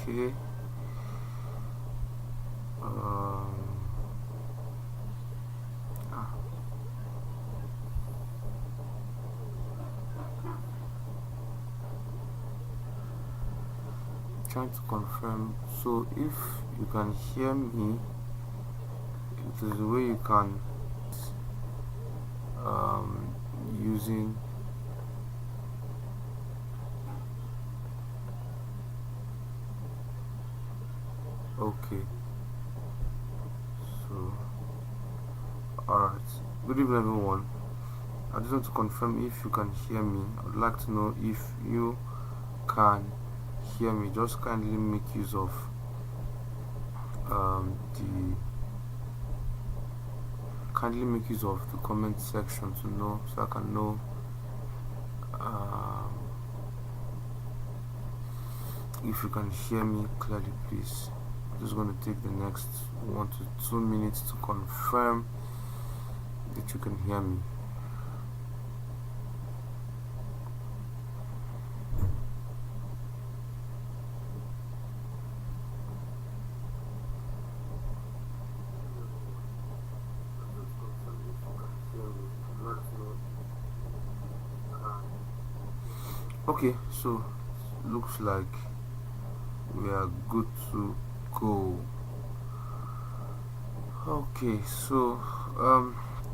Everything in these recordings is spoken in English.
Okay. um, ah, Trying to confirm. So if you can hear me, it is the way you can using okay. So alright, good evening everyone. I just want to confirm if you can hear me. I would like to know if you can hear me. Just kindly make use of the comment section to know, so I can know if you can hear me clearly, please. I'm just going to take the next 1 to 2 minutes to confirm that you can hear me. Okay, so looks like we are good to go. Okay, so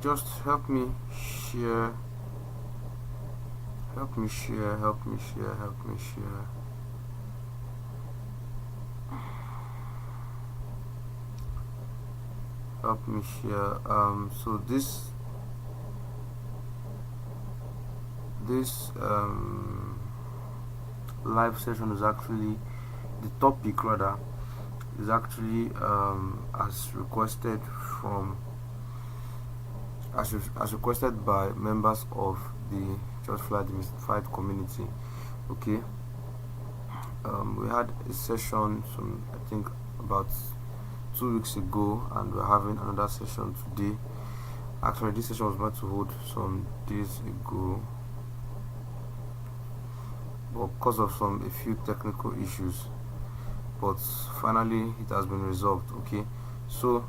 just help me share help me share so this live session is actually the topic, rather, is actually as requested by members of the Church Fly Demystified community. Okay, we had a session I think about 2 weeks ago, and we're having another session today. Actually, this session was meant to hold some days ago, but because of a few technical issues, but finally it has been resolved. Okay, so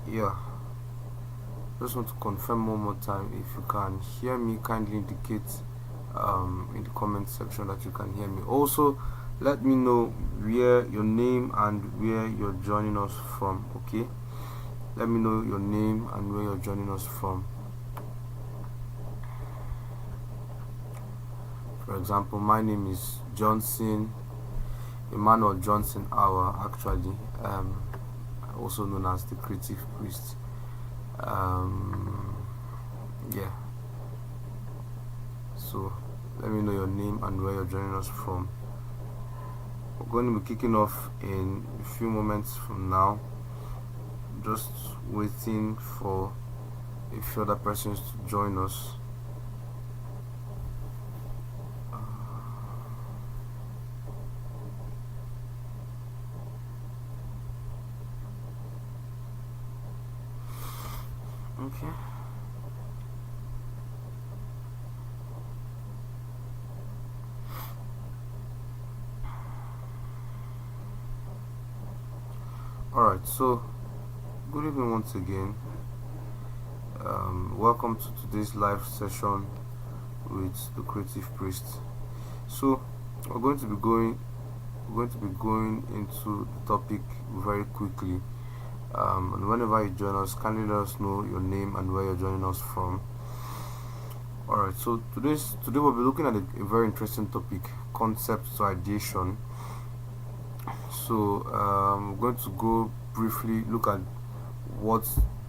yeah, just want to confirm one more time. If you can hear me, kindly indicate in the comment section that you can hear me. Also, let me know where your name and where you're joining us from. Okay, let me know your name and where you're joining us from. For example, my name is Johnson-Awah, actually, also known as the Creative Priest. Yeah, so let me know your name and where you're joining us from. We're going to be kicking off in a few moments from now. Just waiting for a few other persons to join us. Okay. Alright, so good evening once again. Welcome to today's live session with the Creative Priest. So we're going to be going into the topic very quickly, and whenever you join us, kindly let us know your name and where you're joining us from. Alright, so today we'll be looking at a very interesting topic: concept to ideation. So we're going to go briefly look at what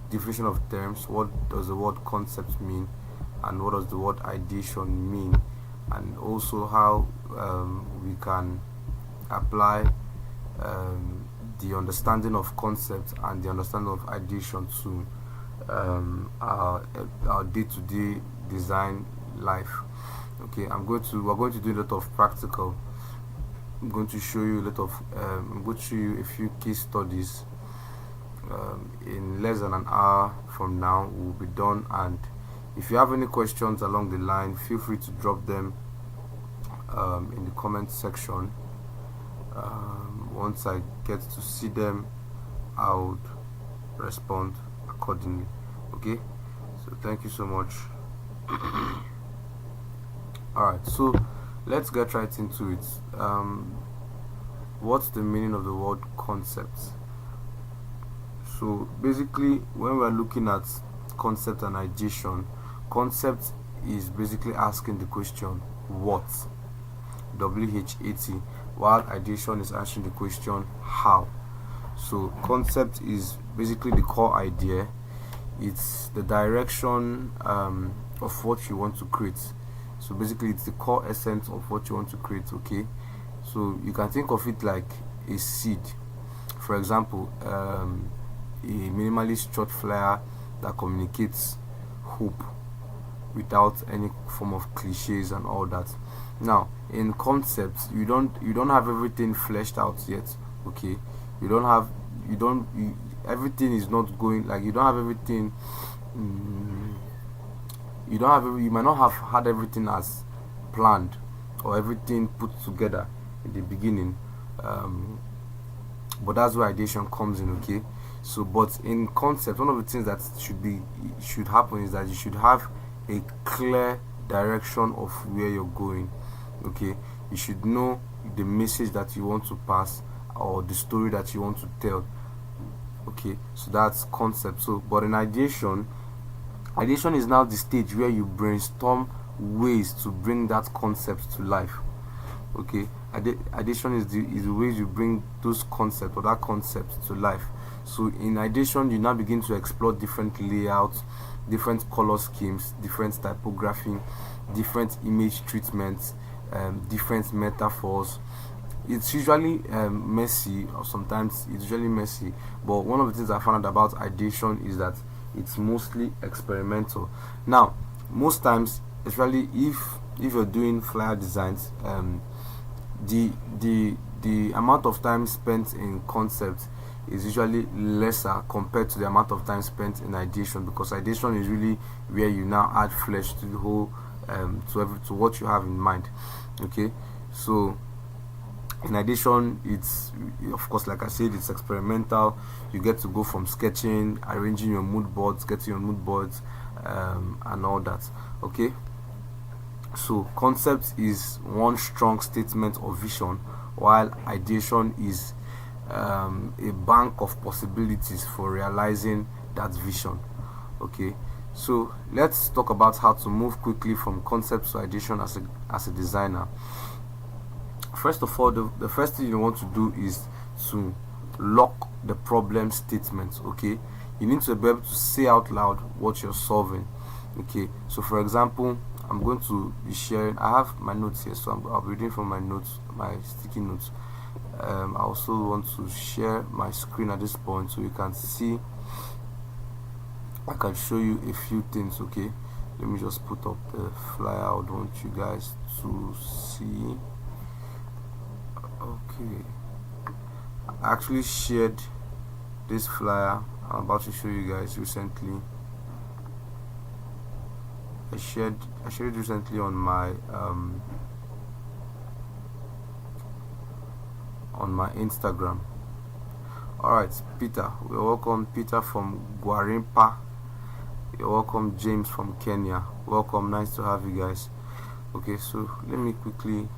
definition of terms, what does the word concept mean, and what does the word ideation mean, and also how we can apply the understanding of concept and the understanding of ideation to our day-to-day design life. Okay, we're going to do a lot of practical. I'm going to show you a few case studies. In less than an hour from now we'll be done, and if you have any questions along the line, feel free to drop them in the comment section. Once I get to see them, I would respond accordingly. Okay, so thank you so much. Alright, so let's get right into it. What's the meaning of the word concept? So basically, when we're looking at concept and ideation, concept is basically asking the question what, WHAT, while ideation is answering the question how. So concept is basically the core idea. It's the direction of what you want to create. So basically it's the core essence of what you want to create. Okay, so you can think of it like a seed. For example, a minimalist short flyer that communicates hope without any form of cliches and all that. Now in concepts, you don't have everything fleshed out yet. Okay, everything is not going, like, you don't have everything. You might not have had everything as planned or everything put together in the beginning, but that's where ideation comes in. Okay, so but in concept, one of the things that should happen is that you should have a clear direction of where you're going. Okay, you should know the message that you want to pass or the story that you want to tell. Okay, so that's concept. So but in ideation is now the stage where you brainstorm ways to bring that concept to life. Okay, ideation is the ways you bring those concepts or that concept to life. So in ideation, you now begin to explore different layouts, different color schemes, different typography, different image treatments, different metaphors. It's usually messy, or sometimes it's usually messy, but one of the things I found out about ideation is that it's mostly experimental. Now most times, especially if you're doing flyer designs, the amount of time spent in concept is usually lesser compared to the amount of time spent in ideation, because ideation is really where you now add flesh to the whole, to what you have in mind. Okay, so in addition, it's, of course, like I said, it's experimental. You get to go from sketching, arranging your mood boards, getting your mood boards, and all that. Okay, so concept is one strong statement of vision, while ideation is a bank of possibilities for realizing that vision. Okay, so let's talk about how to move quickly from concept to ideation as a designer. First of all, the first thing you want to do is to lock the problem statement. Okay, you need to be able to say out loud what you're solving. Okay, so for example, I'm going to be sharing, I have my notes here, so I'll be reading from my notes, my sticky notes. I also want to share my screen at this point so you can see. I can show you a few things. Okay, let me just put up the flyer I would want you guys to see. Okay, I actually shared this flyer I'm about to show you guys recently. I shared it recently on my Instagram. Alright, Peter, you're welcome. Peter from Gwarimpa, you're welcome. James from Kenya, welcome. Nice to have you guys. Okay, so let me quickly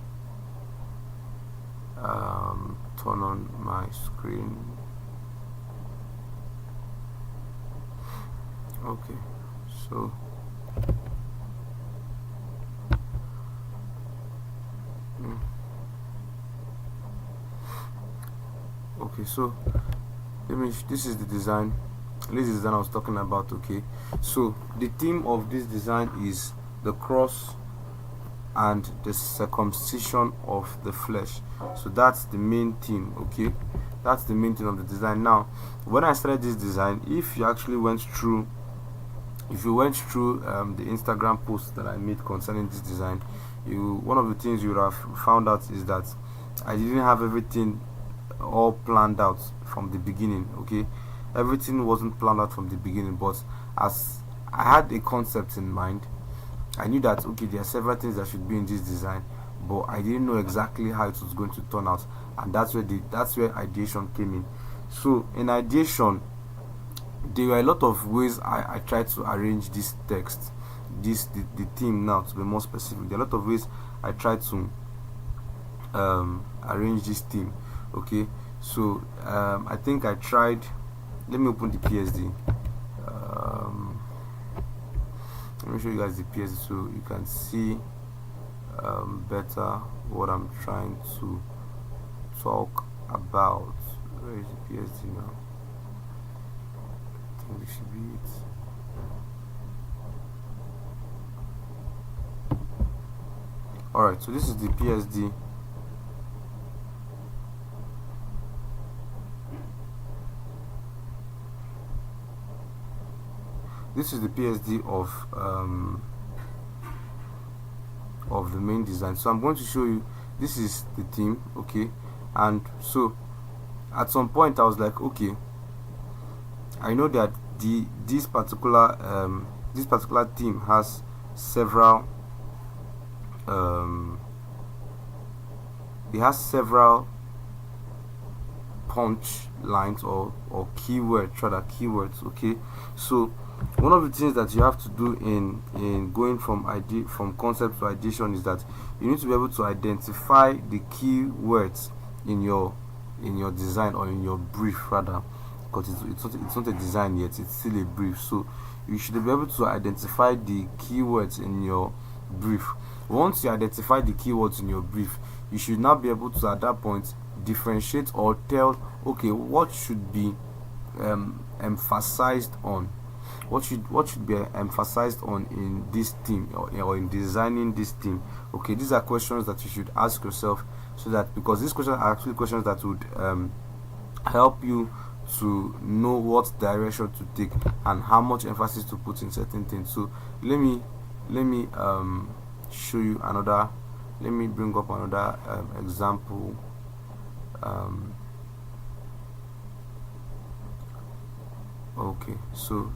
turn on my screen. Okay, so okay, so this is the design. This is the design I was talking about. Okay, so the theme of this design is the cross and the circumcision of the flesh. So that's the main theme. Okay, that's the main theme of the design. Now when I started this design, if you actually went through the Instagram post that I made concerning this design, one of the things you would have found out is that I didn't have everything all planned out from the beginning. Okay, everything wasn't planned out from the beginning, but as I had a concept in mind, I knew that okay, there are several things that should be in this design, but I didn't know exactly how it was going to turn out, and that's where ideation came in. So in ideation, there were a lot of ways I tried to arrange this text, the theme. Now, to be more specific, there are a lot of ways I tried to arrange this theme. Okay, so I think I tried. Let me open the PSD. Let me show you guys the PSD so you can see better what I'm trying to talk about. Where is the PSD now? I think this should be it. Alright, so this is the PSD. This is the PSD of the main design. So I'm going to show you, this is the theme, okay? And so at some point I was like, okay, I know that this particular theme has several it has several punch lines or keywords, rather keywords, okay? So one of the things that you have to do in going from concept to ideation is that you need to be able to identify the keywords in your design, or in your brief rather, because it's not a design yet, it's still a brief. So you should be able to identify the keywords in your brief. Once you identify the keywords in your brief, you should now be able to, at that point, differentiate or tell, okay, what should be emphasized on, what should be emphasized on in this theme, or in designing this theme. Okay, these are questions that you should ask yourself, so that, because these questions are actually questions that would help you to know what direction to take and how much emphasis to put in certain things. So let me show you another. Let me bring up another example. Okay, so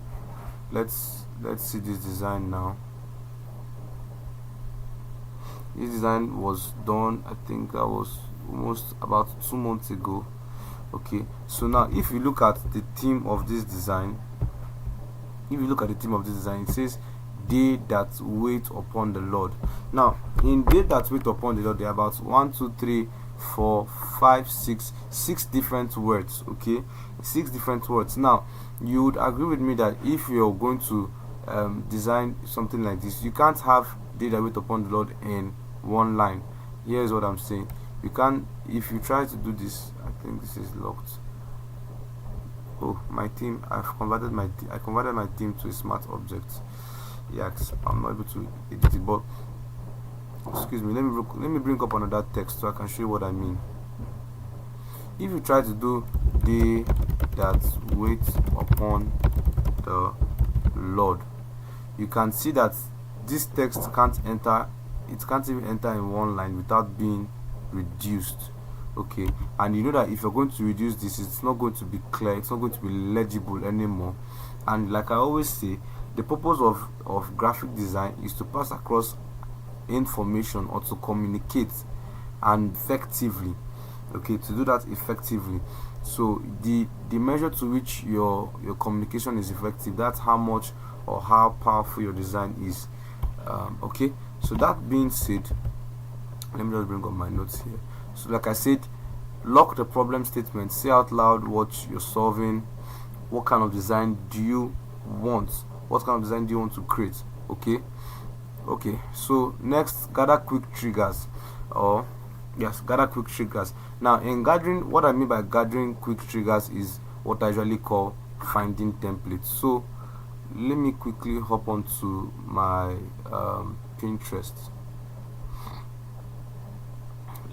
let's see this design now. This design was done, I think that was almost about 2 months ago. Okay, so now if you look at the theme of this design, it says they that wait upon the Lord. Now in they that wait upon the Lord, there are about 1 2 3 4 5 6 different words. Okay, 6 different words. Now you would agree with me that if you're going to design something like this, you can't have they that wait upon the Lord in one line. Here's what I'm saying: you can't, if you try to do this. I think this is locked. Oh, my theme, I converted my theme to a smart object. Yes, I'm not able to edit it, but excuse me, let me bring up another text so I can show you what I mean. If you try to do they that wait upon the Lord, you can see that this text can't even enter in one line without being reduced. Okay, and you know that if you're going to reduce this, it's not going to be clear, it's not going to be legible anymore. And like I always say, the purpose of graphic design is to pass across information, or to communicate and effectively. Okay, to do that effectively. So the measure to which your communication is effective, that's how much or how powerful your design is. Okay, so that being said, let me just bring up my notes here. So like I said, lock the problem statement, say out loud what you're solving, what kind of design do you want, what kind of design do you want to create. Okay, so next, gather quick triggers, gather quick triggers. Now in gathering, what I mean by gathering quick triggers is what I usually call finding templates. So let me quickly hop onto my Pinterest.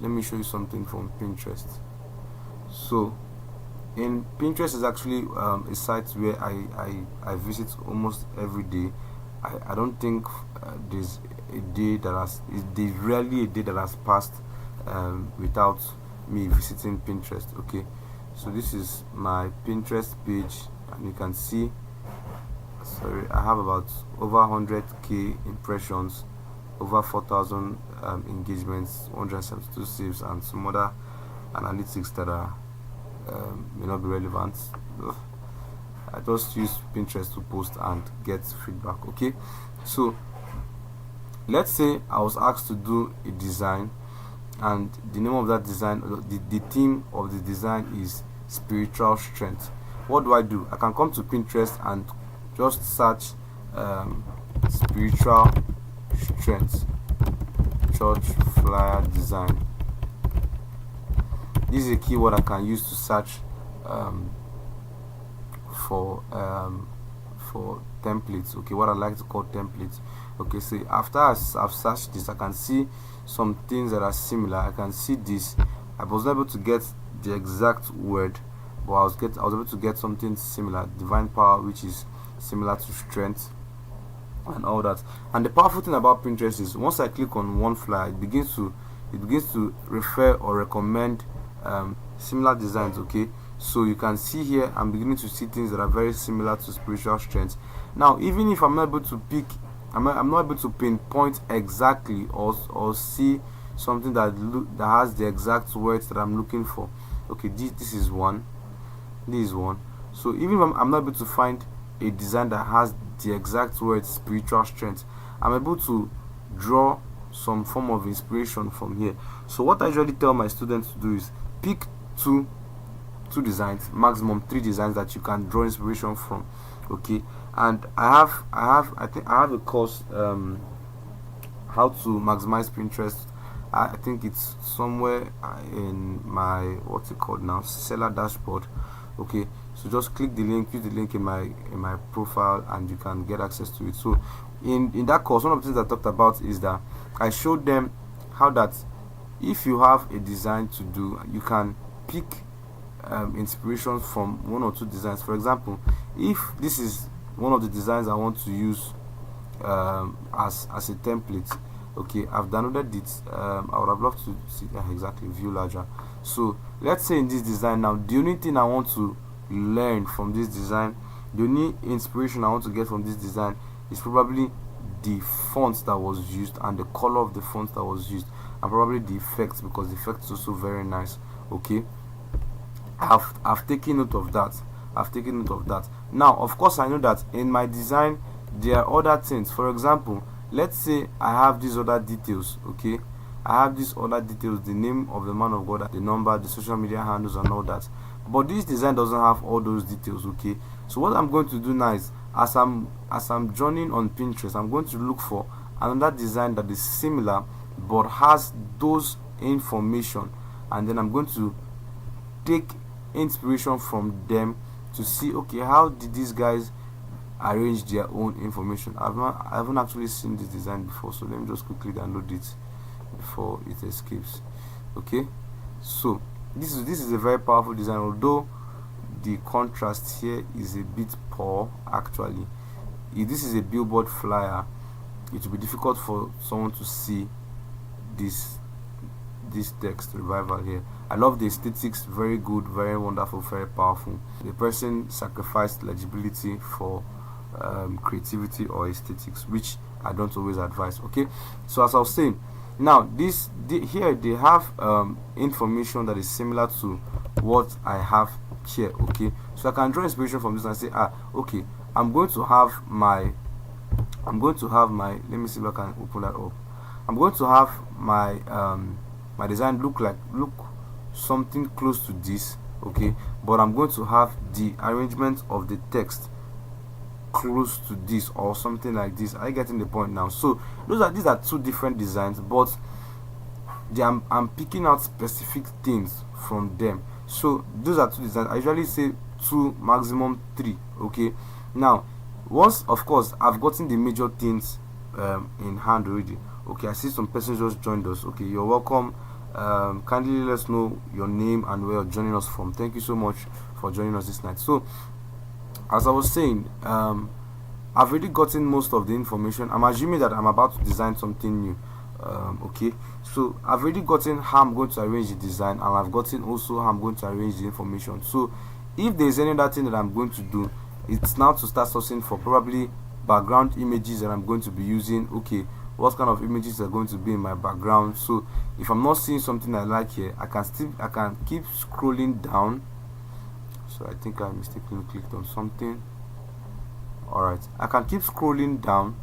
Let me show you something from Pinterest. So in Pinterest is actually a site where I visit almost every day. I don't think there's rarely a day that has passed without me visiting Pinterest. Okay, so this is my Pinterest page, and you can see, sorry, I have about over 100k impressions over 4,000 engagements, 172 saves, and some other analytics that are may not be relevant. I just use Pinterest to post and get feedback. Okay, so let's say I was asked to do a design, and the name of that design, the theme of the design is spiritual strength. What do? I can come to Pinterest and just search spiritual strength church flyer design. This is a keyword I can use to search for templates. Okay, what I like to call templates. Okay, so after I've searched this, I can see some things that are similar. I can see this. I was not able to get the exact word, but I was able to get something similar, divine power, which is similar to strength and all that. And the powerful thing about Pinterest is once I click on one flyer, it begins to refer or recommend similar designs. Okay, so you can see here I'm beginning to see things that are very similar to spiritual strength. Now, even if I'm not able to pick, I'm not able to pinpoint exactly or see something that has the exact words that I'm looking for. Okay, this is one. This is one. So even if I'm not able to find a design that has the exact word spiritual strength, I'm able to draw some form of inspiration from here. So what I usually tell my students to do is pick two designs, maximum 3 designs that you can draw inspiration from. Okay, and I think I have a course, how to maximize Pinterest. I think it's somewhere in my, what's it called now, seller dashboard. Okay, so just click the link, use the link in my profile, and you can get access to it. So in that course, one of the things I talked about is that I showed them how that if you have a design to do, you can pick inspiration from 1 or 2 designs. For example, if this is one of the designs I want to use as a template, okay, I've downloaded it. I would have loved to see exactly view larger. So let's say in this design now, the only thing I want to learn from this design, the only inspiration I want to get from this design is probably the font that was used and the color of the font that was used, and probably the effects, because the effect is also very nice. Okay, I've taken note of that. Now, of course, I know that in my design there are other things. For example, let's say I have these other details. Okay, I have these other details, the name of the man of God, the number, the social media handles, and all that. But this design doesn't have all those details. Okay, so what I'm going to do now is, as I'm joining on Pinterest, I'm going to look for another design that is similar but has those information, and then I'm going to take inspiration from them to see, okay, how did these guys arrange their own information. I haven't actually seen this design before, so let me just quickly download it before it escapes. Okay, so this is a very powerful design, although the contrast here is a bit poor. Actually, if this is a billboard flyer, it will be difficult for someone to see this text revival here. I love the aesthetics, very good, very wonderful, very powerful. The person sacrificed legibility for creativity or aesthetics, which I don't always advise. Okay, so as I was saying, now here they have information that is similar to what I have here. Okay, so I can draw inspiration from this and say, okay, I'm going to have my let me see if I can open that up. I'm going to have my my design look something close to this. Okay, but I'm going to have the arrangement of the text close to this or something like this. Are you getting the point now? So these are 2 different designs, but I'm picking out specific things from them. So those are 2 designs. I usually say 2, maximum 3. Okay, now once, of course, I've gotten the major things in hand already. Okay, I see some persons just joined us. Okay, you're welcome. Kindly let us know your name and where you're joining us from. Thank you so much for joining us this night. So as I was saying, I've already gotten most of the information. I'm assuming that I'm about to design something new. Okay, so I've already gotten how I'm going to arrange the design, and I've gotten also how I'm going to arrange the information. So if there's any other thing that I'm going to do, it's now to start sourcing for probably background images that I'm going to be using. Okay, what kind of images are going to be in my background. So if I'm not seeing something I like here, I can keep scrolling down. So I think I mistakenly clicked on something. Alright, I can keep scrolling down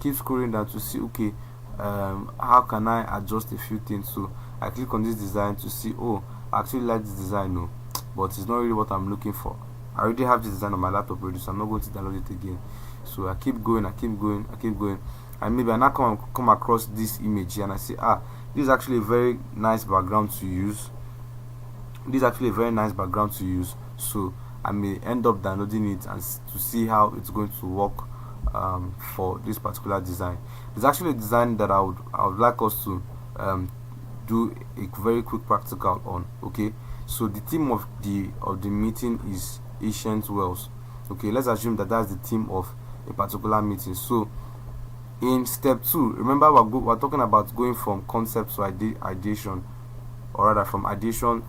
to see, okay, how can I adjust a few things. So I click on this design to see, oh, I actually like this design, no, but it's not really what I'm looking for. I already have this design on my laptop already, so I'm not going to download it again. So I keep going, and maybe I now come across this image here, and I say, this is actually a very nice background to use. So I may end up downloading it and to see how it's going to work for this particular design. It's actually a design that I would like us to do a very quick practical on. Okay, so the theme of the meeting is ancient wells. Okay, let's assume that that's the theme of a particular meeting. So in step 2, remember we're talking about going from concept to ideation, or rather from ideation.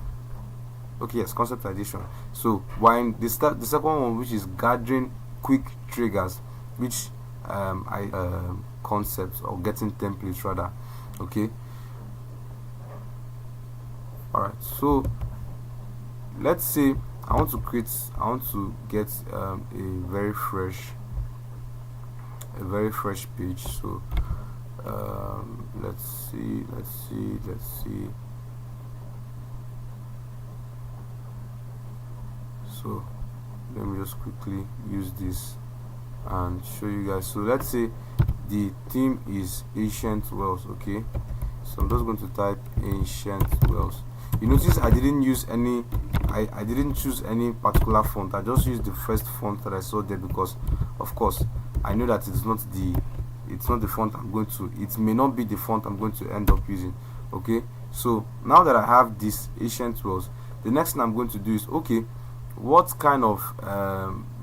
Okay, yes, concept ideation. So we're in the second one, which is gathering quick triggers, which concepts, or getting templates rather. Okay, all right, so let's say I want to get a very fresh page. So let's see. So let me just quickly use this and show you guys. So let's say the theme is ancient wells. Okay, so I'm just going to type ancient wells. You notice I didn't use any I didn't choose any particular font. I just used the first font that I saw there, because of course I know that it's not the font I'm going to, it may not be the font I'm going to end up using. Okay, so now that I have this ancient wells, the next thing I'm going to do is, okay, what kind of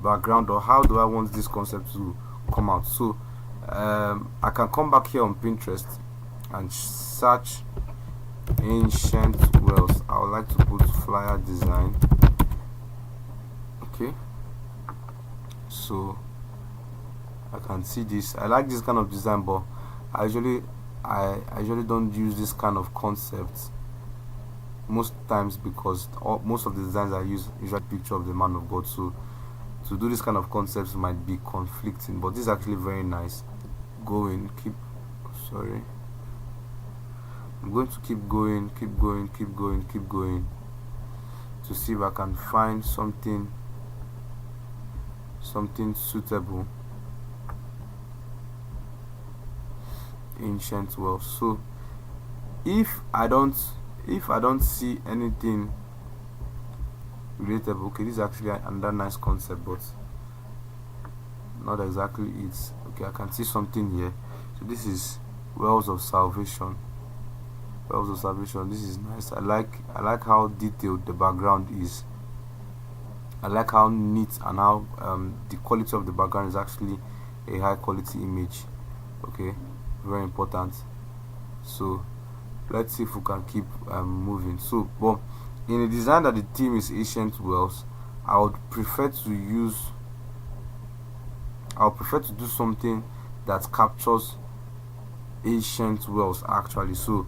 background, or how do I want this concept to come out? So I can come back here on Pinterest and search ancient wells. I would like to put flyer design. Okay, so I can see this. I like this kind of design, but I usually don't use this kind of concept most times, because most of the designs I use usually picture of the man of God. So to do this kind of concepts might be conflicting, but this is actually very nice. I'm going to keep going to see if I can find something suitable. Ancient wells. So if I don't see anything relatable, okay, this is actually another nice concept, but not exactly it. Okay, I can see something here. So this is wells of salvation. This is nice. I like how detailed the background is. I like how neat, and how the quality of the background is actually a high quality image. Okay, very important. So let's see if we can keep moving. So, but in a design that the theme is ancient wells, I would prefer to do something that captures ancient wells actually. So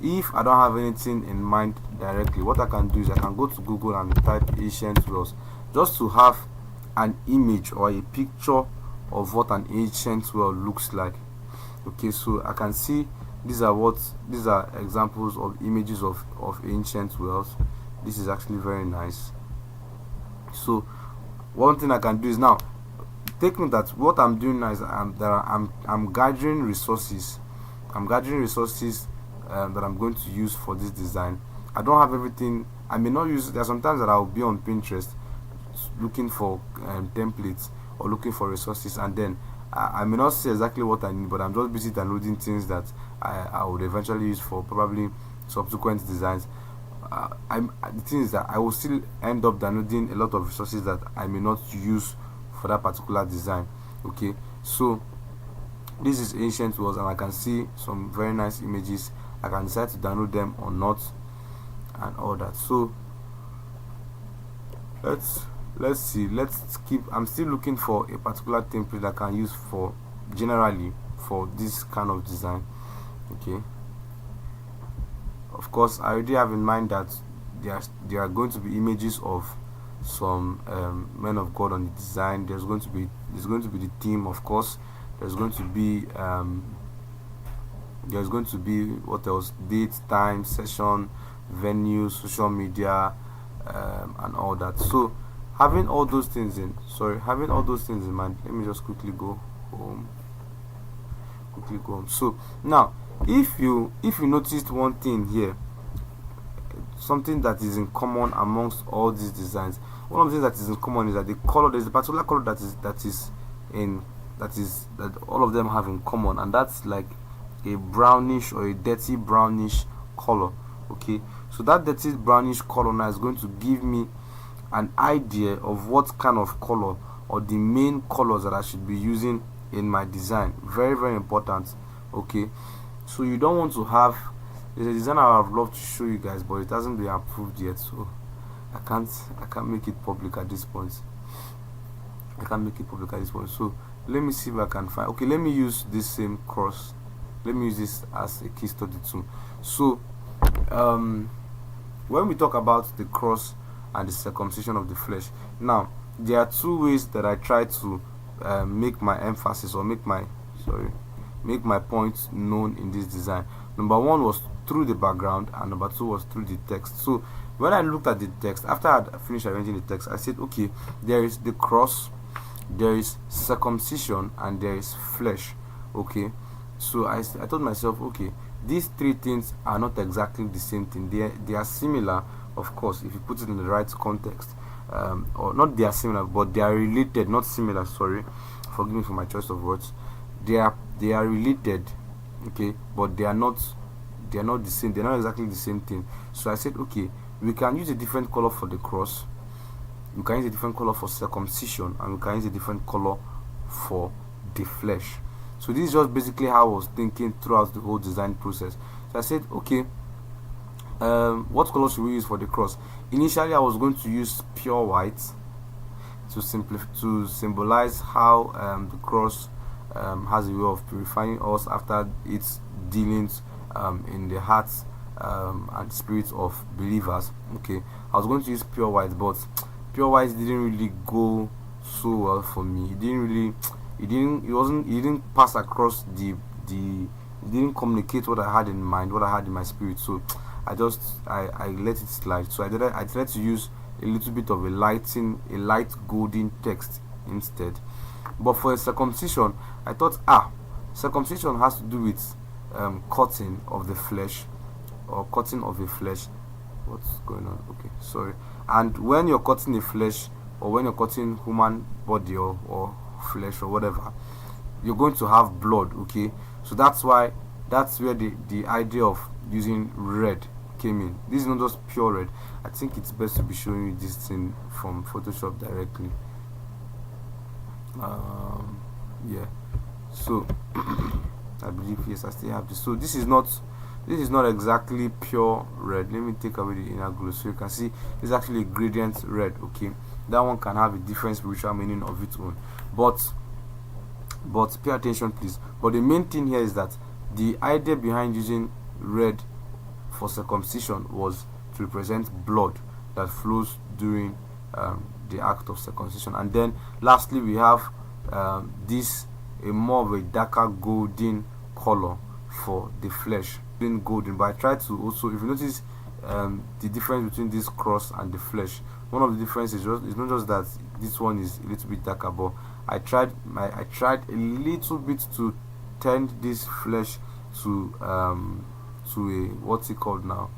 if I don't have anything in mind directly, what I can do is I can go to Google and type ancient wells, just to have an image or a picture of what an ancient well looks like. Okay, so I can see these are examples of images of ancient wells. This is actually very nice. So one thing I can do is, now take note that what I'm doing now is I'm gathering resources. That I'm going to use for this design. I don't have everything. I may not use. There are sometimes that I'll be on Pinterest looking for templates or looking for resources, and then I may not see exactly what I need, but I'm just busy downloading things that I would eventually use for probably subsequent designs. The thing is that I will still end up downloading a lot of resources that I may not use for that particular design. Okay, so this is ancient wells, and I can see some very nice images. I can decide to download them or not, and all that. So let's see. I'm still looking for a particular template I can use for generally for this kind of design. Okay, of course I already have in mind that there are going to be images of some men of God on the design. There's going to be the theme, of course. There's going to be what else? Date, time, session, venue, social media, and all that. So having all those things in mind, let me just quickly go home. So now, if you noticed one thing here, something that is in common amongst all these designs, one of the things that is in common is that the color, there's a particular color that all of them have in common, and that's like a brownish or a dirty brownish color. Okay, so that dirty brownish color now is going to give me an idea of what kind of color or the main colors that I should be using in my design. Very, very important. Okay, so you don't want to have, there's a design I would love to show you guys, but it hasn't been approved yet, so I can't make it public at this point. So let me see if I can find, okay, let me use this same cross. Let me use this as a case study too. So when we talk about the cross and the circumcision of the flesh, now there are two ways that I try to make my emphasis, or make my point known in this design. Number one was through the background, and number two was through the text. So when I looked at the text, after I had finished arranging the text, I said, okay, there is the cross, there is circumcision, and there is flesh. Okay, so I told myself, okay, these three things are not exactly the same thing. They are similar, of course, if you put it in the right context, or not they are similar, but they are related, not similar. Sorry, forgive me for my choice of words. They are related, okay, but they are not the same. They're not exactly the same thing. So I said, okay, we can use a different color for the cross, we can use a different color for circumcision, and we can use a different color for the flesh. So this is just basically how I was thinking throughout the whole design process. So I said, okay, what color should we use for the cross? Initially I was going to use pure white to symbolize how the cross has a way of purifying us after its dealings in the hearts and spirits of believers. Okay, I was going to use pure white, but pure white didn't really go so well for me. It didn't pass across it didn't communicate what I had in mind, what I had in my spirit. So I let it slide. So I tried to use a little bit of a light golden text instead. But for a circumcision, I thought, circumcision has to do with cutting of the flesh, or cutting of a flesh. What's going on? Okay, sorry. And when you're cutting a flesh, or when you're cutting human body or flesh or whatever, you're going to have blood. Okay, so that's where the idea of using red came in. This is not just pure red. I think it's best to be showing you this thing from Photoshop directly. Yeah, so I believe, yes, I still have this. So this is not exactly pure red. Let me take away the inner glow so you can see it's actually a gradient red. Okay, that one can have a different spiritual meaning of its own, but pay attention please. But the main thing here is that the idea behind using red for circumcision was to represent blood that flows during the act of circumcision. And then lastly we have this a more of a darker golden color for the flesh, being golden. But I tried to also, if you notice the difference between this cross and the flesh, one of the differences is not just that this one is a little bit darker, but I tried a little bit to turn this flesh to a, what's it called now,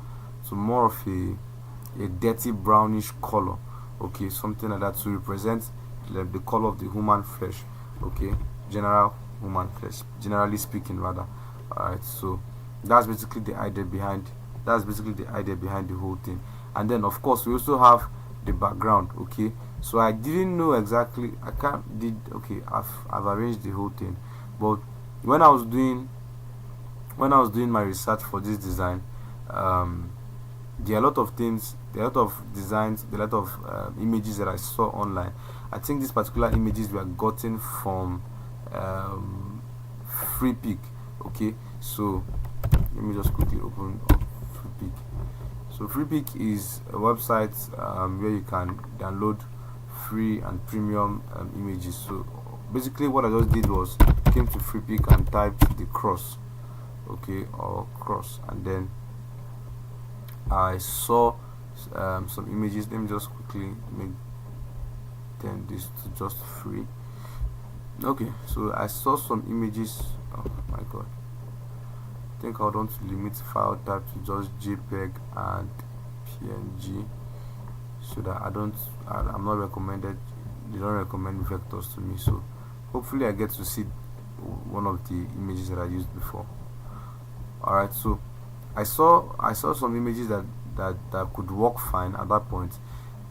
to more of a dirty brownish color. Okay, something like that, to represent the color of the human flesh. Okay, general human flesh, generally speaking, rather. Alright, so that's basically the idea behind the whole thing. And then of course we also have the background. Okay, so I didn't know exactly, I've arranged the whole thing, but when I was doing my research for this design, there are a lot of things, there are a lot of designs, there are a lot of images that I saw online. I think these particular images were gotten from free pick. Okay, so let me just quickly open up free pick. So free pick is a website where you can download free and premium images. So basically what I just did was came to free pick and typed the cross, okay, or cross, and then I saw some images. Let me just quickly make then this to just free. Okay, so I saw some images. Oh my god, I think I would want to limit file type to just JPEG and PNG, so that I'm not recommended, they don't recommend vectors to me. So hopefully I get to see one of the images that I used before. Alright, so I saw some images that could work fine at that point.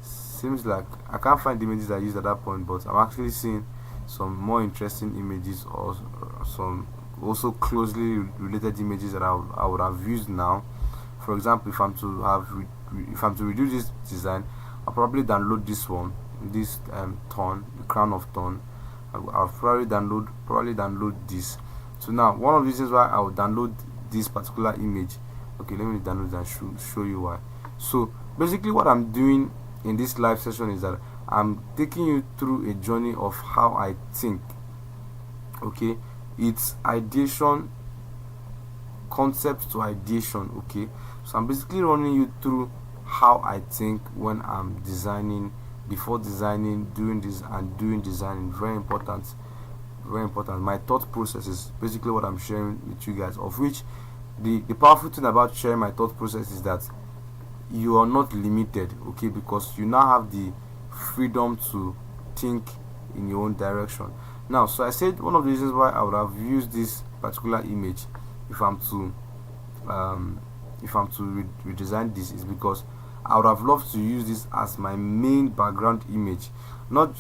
Seems like I can't find the images I used at that point, but I'm actually seeing some more interesting images, or some also closely related images that I would have used now. For example, if I'm to redo this design, I'll probably download this one, this thorn, the crown of thorn. I'll probably download this. So now one of the reasons why I will download this particular image, okay, let me download and show you why. So basically what I'm doing in this live session is that I'm taking you through a journey of how I think. Okay, it's ideation, concept to ideation. Okay, so I'm basically running you through how I think when I'm designing, before designing, doing this, and doing designing. Very important, very important. My thought process is basically what I'm sharing with you guys, of which the powerful thing about sharing my thought process is that you are not limited, okay, because you now have the freedom to think in your own direction. Now, so I said one of the reasons why I would have used this particular image if I'm to redesign this is because I would have loved to use this as my main background image, not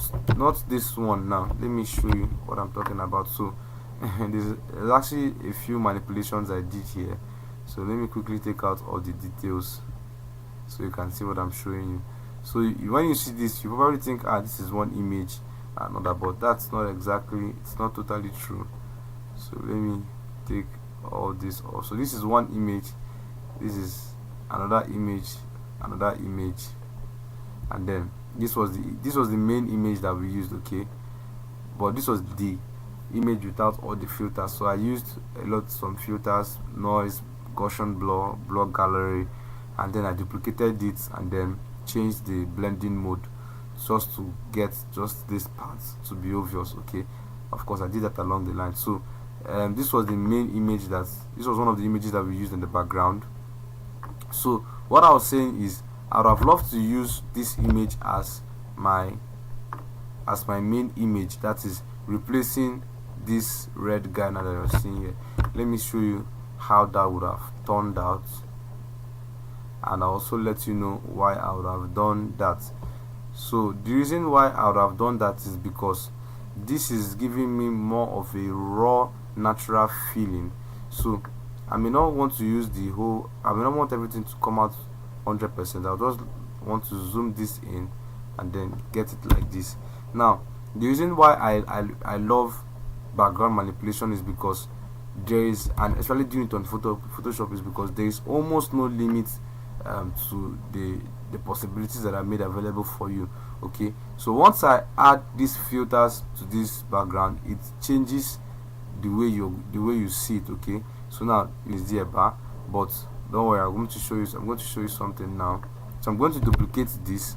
this one. Now let me show you what I'm talking about. So there's actually a few manipulations I did here, so let me quickly take out all the details so you can see what I'm showing you. So when you see this, you probably think, this is one image, another, but that's not exactly, it's not totally true. So let me take all this off. So this is one image, this is another image, and then this was the main image that we used, okay, but this was the image without all the filters. So I used some filters, noise, Gaussian blur gallery, and then I duplicated it and then changed the blending mode just to get just this part to be obvious. Okay, of course I did that along the line. So this was the main image, this was one of the images that we used in the background. So what I was saying is I would have loved to use this image as my main image, that is replacing this red guy now that you're seeing here. Let me show you how that would have turned out, and I'll also let you know why I would have done that. So the reason why I would have done that is because this is giving me more of a raw, natural feeling. So I may not want to use I may not want everything to come out 100%. I'll just want to zoom this in and then get it like this. Now the reason why I love background manipulation is because there is, and especially doing it on Photoshop, is because there is almost no limit to the possibilities that are made available for you. Okay, so once I add these filters to this background, it changes the way you see it. Okay, so now it's there, but don't worry, I'm going to show you something now. So I'm going to duplicate this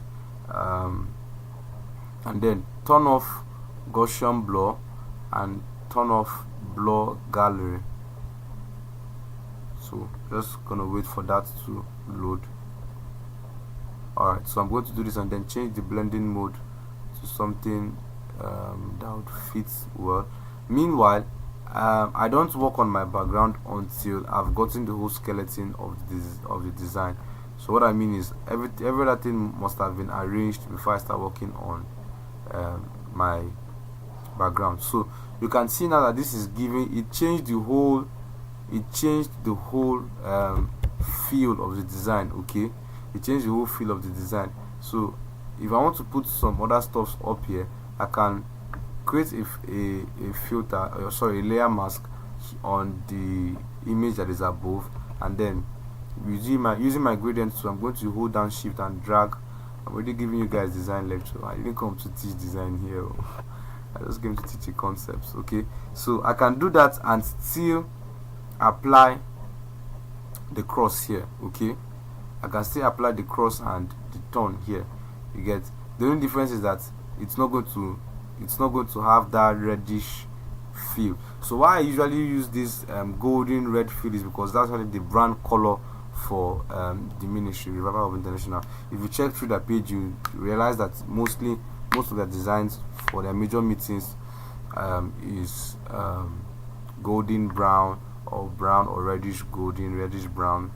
and then turn off Gaussian blur and turn off blur gallery. So just gonna wait for that to load. Alright, so I'm going to do this and then change the blending mode to something that would fit well. Meanwhile, I don't work on my background until I've gotten the whole skeleton of the design. So what I mean is every other thing must have been arranged before I start working on my background. So you can see now that this is giving, it changed the whole feel of the design. Okay, it changed the whole feel of the design. So if I want to put some other stuff up here, I can create a filter, a layer mask, on the image that is above, and then using my gradient tool, I'm going to hold down shift and drag. I'm already giving you guys design lecture. I didn't come to teach design here. I just came to teach you concepts. Okay, so I can do that and still apply the cross here. Okay, I can still apply the cross and the turn here. You get, the only difference is that it's not going to have that reddish feel. So why I usually use this golden red feel is because that's really the brand color for the ministry, Revival of International. If you check through the page, you realize that most of the designs for their major meetings is golden brown or reddish golden, reddish brown,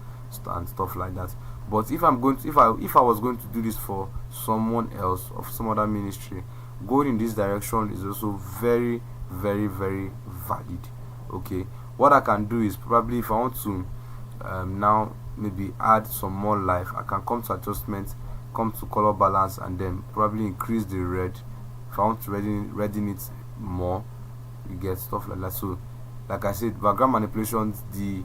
and stuff like that. But if I was going to do this for someone else of some other ministry, going in this direction is also very, very, very valid. Okay, what I can do is, probably if I want to now maybe add some more life, I can come to adjustment, come to color balance, and then probably increase the red if I want to redden it more. You get, stuff like that. So like I said, background manipulations, the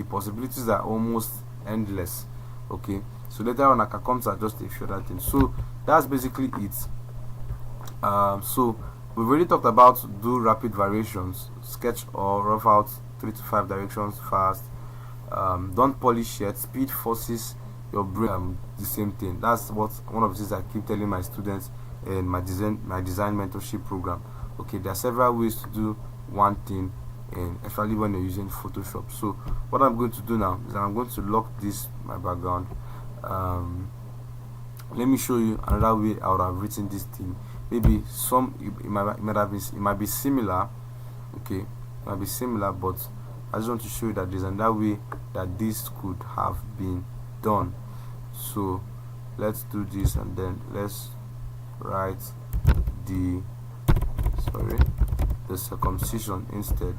possibilities are almost endless. Okay, so later on I can come to adjust a few other things. So that's basically it. So we've already talked about do rapid variations, sketch or rough out 3 to 5 directions fast. Don't polish yet. Speed forces your brain. The same thing. That's what one of the things I keep telling my students in my design mentorship program. Okay, there are several ways to do one thing, and especially when you're using Photoshop. So what I'm going to do now is I'm going to lock this my background. Let me show you another way I would have written this thing. Maybe it might be similar. Okay, it might be similar, but I just want to show you that there's another way that this could have been done. So let's do this, and then let's write the circumcision instead.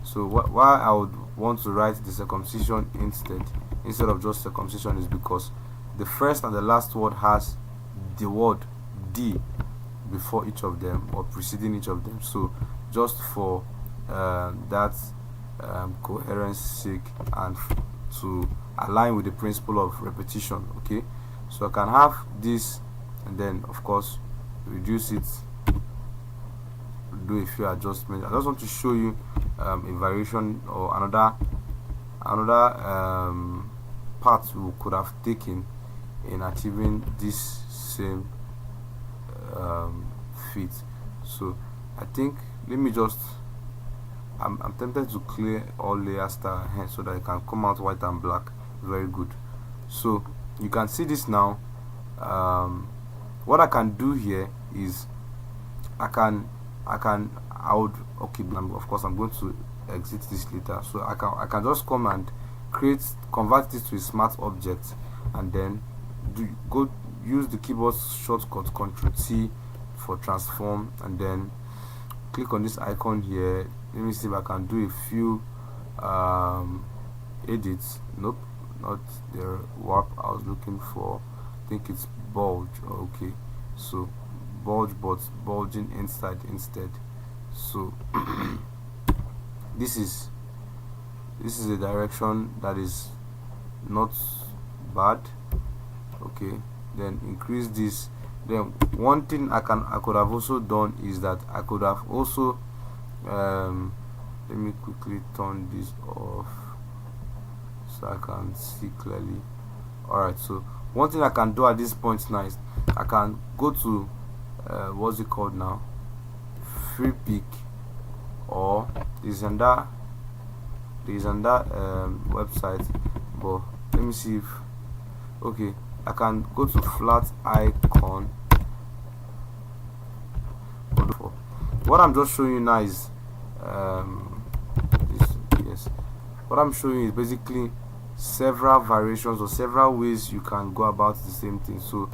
So why I would want to write the circumcision instead of just circumcision is because the first and the last word has the word D before each of them or preceding each of them. So just for that coherence sake and to align with the principle of repetition. Okay, so I can have this and then of course reduce it, do a few adjustments. I just want to show you a variation or another path we could have taken in achieving this same fit. So I think let me just I'm tempted to clear all layers so that it can come out white and black. Very good. So you can see this now. What I can do here is of course I'm going to exit this later. So I can just come and convert this to a smart object, and then use the keyboard shortcut Ctrl T for transform, and then click on this icon here. Let me see if I can do a few edits. Nope, not the warp I was looking for. I think it's bulge. Okay, so bulge, but bulging inside instead. So this is a direction that is not bad. Okay, then increase this. Then one thing I could have also done is that I could have also let me quickly turn this off so I can see clearly. Alright, so one thing I can do at this point now is I can go to what's it called now, free pick, or there's another website, but let me see if okay, I can go to flat icon. What I'm just showing you now is what I'm showing you is basically several variations or several ways you can go about the same thing. So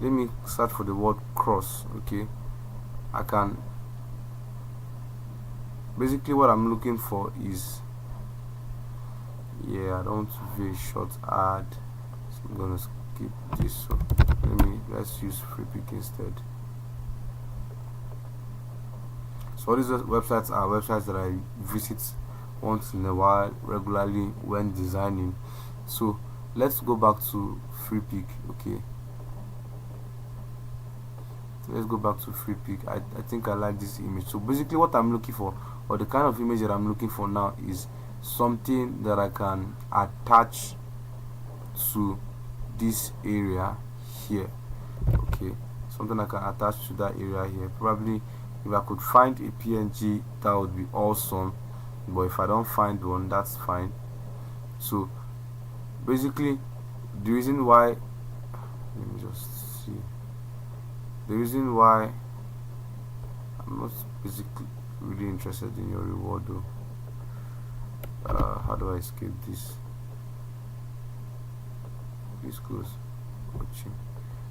let me search for the word cross. Okay, I can basically what I'm looking for is I don't very short add, so I'm gonna skip this. So let's use free pick instead. So all these websites are websites that I visit once in a while, regularly, when designing. So let's go back to FreePic. Okay, let's go back to FreePic. I think I like this image. So basically what I'm looking for, or the kind of image that I'm looking for now, is something that I can attach to this area here. Okay, something I can attach to that area here. Probably if I could find a PNG, that would be awesome, but if I don't find one, that's fine. So basically the reason why, let me just see, the reason why I'm not basically really interested in your reward though. How do I escape this? Please close watching.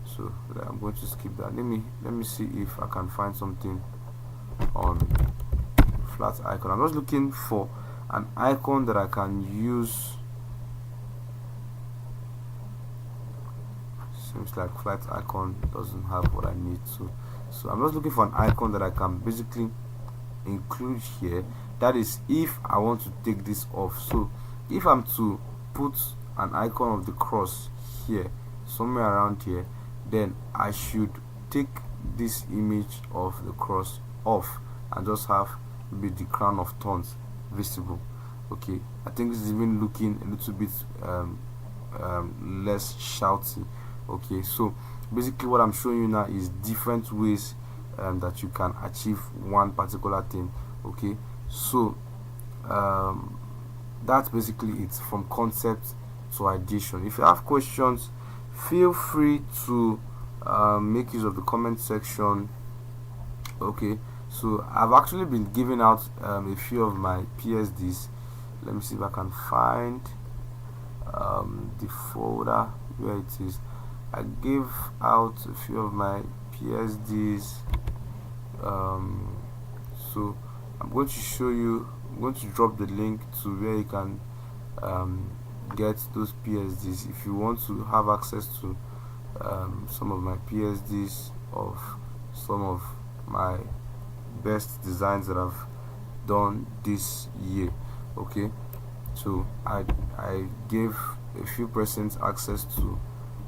So I'm going to skip that. Let me see if I can find something on flat icon. I'm just looking for an icon that I can use. Seems like flat icon doesn't have what I need to. So I'm just looking for an icon that I can basically include here. That is if I want to take this off. So if I'm to put an icon of the cross here, somewhere around here, then I should take this image of the cross off and just have maybe the crown of thorns visible. Okay, I think this is even looking a little bit less shouty. Okay, so basically what I'm showing you now is different ways that you can achieve one particular thing. Okay, so that's basically it, from concept to ideation. If you have questions, feel free to make use of the comment section. Okay, so I've actually been giving out a few of my PSDs. Let me see if I can find the folder where it is. I gave out a few of my PSDs. So I'm going to show you, I'm going to drop the link to where you can get those PSDs if you want to have access to some of my PSDs of some of my best designs that I've done this year. Okay, so I gave a few persons access to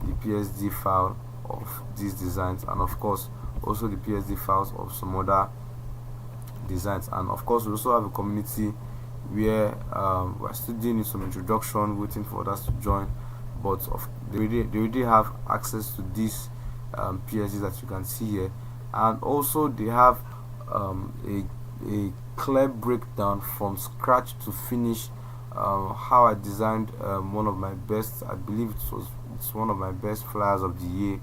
the PSD file of these designs, and of course also the PSD files of some other designs. And of course we also have a community where we're still doing some introduction, waiting for others to join, but they already have access to these PSDs that you can see here, and also they have a clear breakdown from scratch to finish how I designed one of my best, I believe it's one of my best flyers of the year.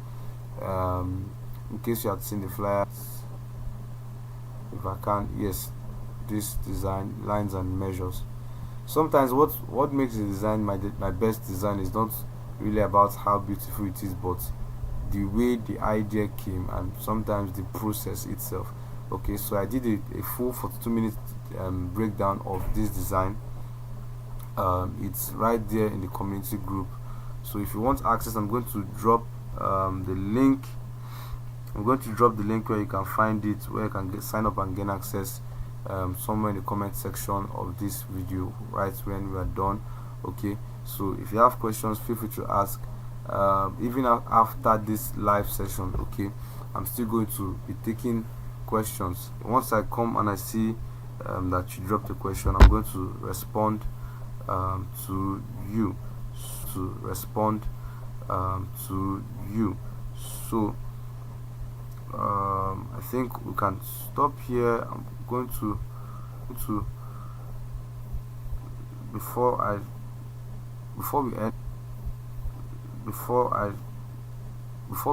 In case you have seen the flyers, if I can, yes, this design, lines and measures. Sometimes what makes the design my best design is not really about how beautiful it is, but the way the idea came, and sometimes the process itself. Okay, so I did a full 42-minute breakdown of this design. It's right there in the community group. So if you want access, I'm going to drop the link. I'm going to drop the link where you can find it, where you can sign up and gain access, somewhere in the comment section of this video, right when we are done. Okay, so if you have questions, feel free to ask. Even after this live session, okay, I'm still going to be taking questions. Once I come and I see that you dropped a question, I'm going to respond to you, to you. So I think we can stop here. I'm going to before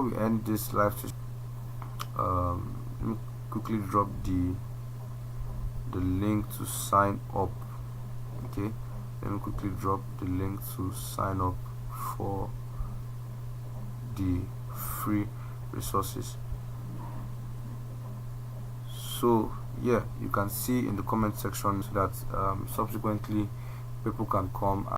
we end this live session, let me quickly drop the link to sign up. Okay, let me quickly drop the link to sign up for the free resources. So yeah, you can see in the comment section so that subsequently people can come